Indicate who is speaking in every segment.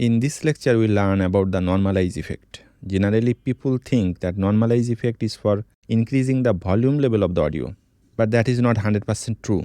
Speaker 1: In this lecture, we learn about the normalize effect. Generally, people think that normalize effect is for increasing the volume level of the audio, but that is not 100% true.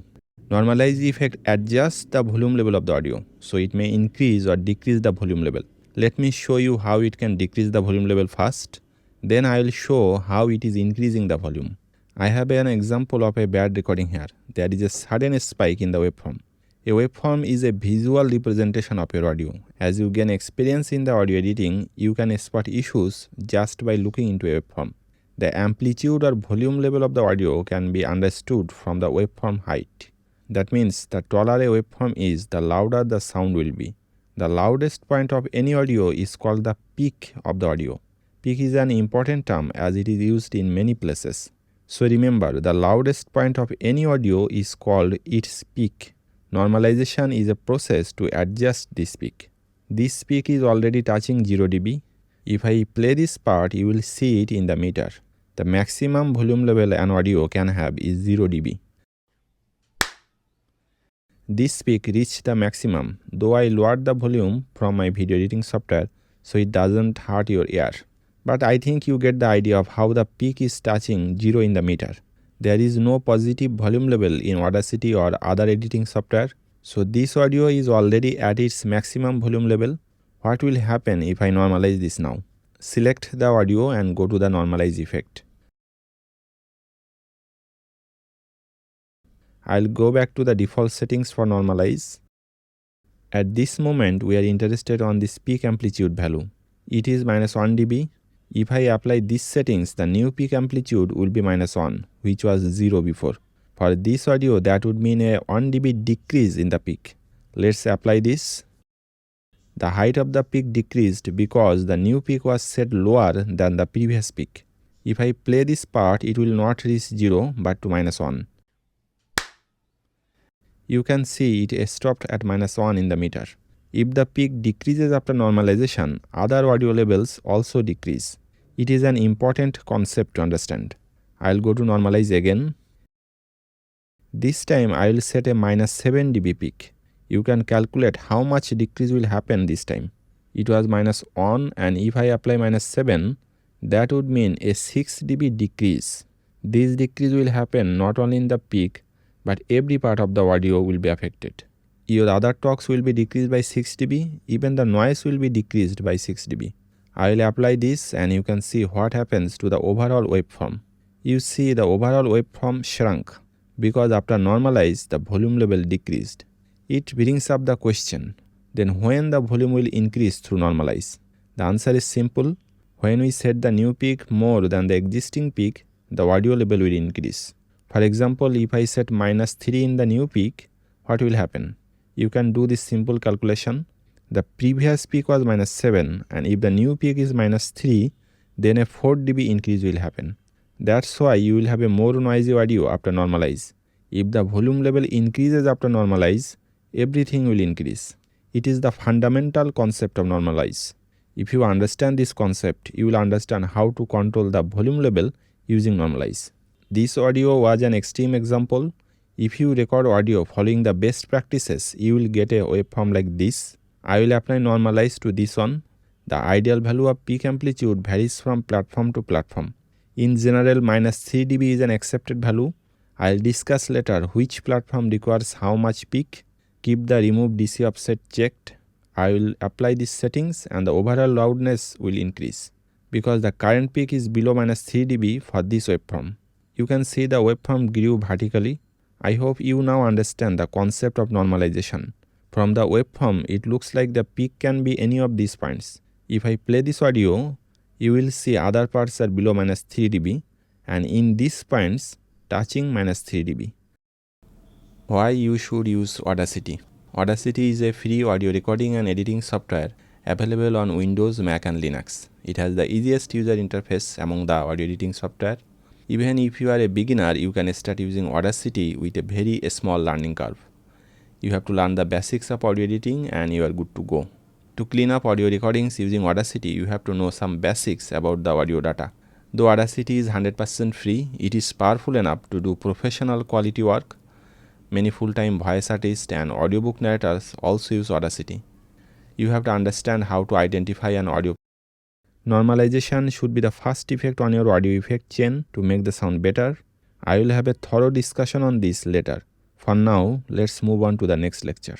Speaker 1: Normalize effect adjusts the volume level of the audio, so it may increase or decrease the volume level. Let me show you how it can decrease the volume level first. Then I will show how it is increasing the volume. I have an example of a bad recording here. There is a sudden spike in the waveform. A waveform is a visual representation of your audio. As you gain experience in the audio editing, you can spot issues just by looking into a waveform. The amplitude or volume level of the audio can be understood from the waveform height. That means the taller a waveform is, the louder the sound will be. The loudest point of any audio is called the peak of the audio. Peak is an important term as it is used in many places. So remember, the loudest point of any audio is called its peak. Normalization is a process to adjust this peak. This peak is already touching 0 dB. If I play this part, you will see it in the meter. The maximum volume level an audio can have is 0 dB. This peak reached the maximum, though I lowered the volume from my video editing software so it doesn't hurt your ear. But I think you get the idea of how the peak is touching 0 in the meter. There is no positive volume level in Audacity or other editing software, so this audio is already at its maximum volume level. What will happen if I normalize this now? Select the audio and go to the normalize effect. I'll go back to the default settings for normalize. At this moment, we are interested on this peak amplitude value. It is -1 dB. If I apply these settings, the new peak amplitude will be -1, which was 0 before. For this audio, that would mean a 1 dB decrease in the peak. Let's apply this. The height of the peak decreased because the new peak was set lower than the previous peak. If I play this part, it will not reach 0 but to -1. You can see it stopped at -1 in the meter. If the peak decreases after normalization, other audio levels also decrease. It is an important concept to understand. I'll go to normalize again. This time I will set a -7 dB peak. You can calculate how much decrease will happen this time. It was -1, and if I apply -7, that would mean a 6 dB decrease. This decrease will happen not only in the peak, but every part of the audio will be affected. Your other talks will be decreased by 6 dB, even the noise will be decreased by 6 dB. I will apply this and you can see what happens to the overall waveform. You see the overall waveform shrunk because after normalize, the volume level decreased. It brings up the question, then when the volume will increase through normalize? The answer is simple. When we set the new peak more than the existing peak, the audio level will increase. For example, if I set -3 in the new peak, what will happen? You can do this simple calculation. The previous peak was -7, and if the new peak is -3, then a 4 dB increase will happen. That's why you will have a more noisy audio after normalize. If the volume level increases after normalize, everything will increase. It is the fundamental concept of normalize. If you understand this concept, you will understand how to control the volume level using normalize. This audio was an extreme example. If you record audio following the best practices, you will get a waveform like this. I will apply normalize to this one. The ideal value of peak amplitude varies from platform to platform. In general, -3 dB is an accepted value. I will discuss later which platform requires how much peak. Keep the remove DC offset checked. I will apply these settings and the overall loudness will increase because the current peak is below -3 dB for this waveform. You can see the waveform grew vertically. I hope you now understand the concept of normalization. From the waveform, it looks like the peak can be any of these points. If I play this audio, you will see other parts are below -3 dB and in these points touching -3 dB. Why you should use Audacity? Audacity is a free audio recording and editing software available on Windows, Mac and Linux. It has the easiest user interface among the audio editing software. Even if you are a beginner, you can start using Audacity with a very small learning curve. You have to learn the basics of audio editing and you are good to go. To clean up audio recordings using Audacity, you have to know some basics about the audio data. Though Audacity is 100% free, it is powerful enough to do professional quality work. Many full-time voice artists and audiobook narrators also use Audacity. You have to understand how to identify an audio. Normalization should be the first effect on your audio effect chain to make the sound better. I will have a thorough discussion on this later. For now, let's move on to the next lecture.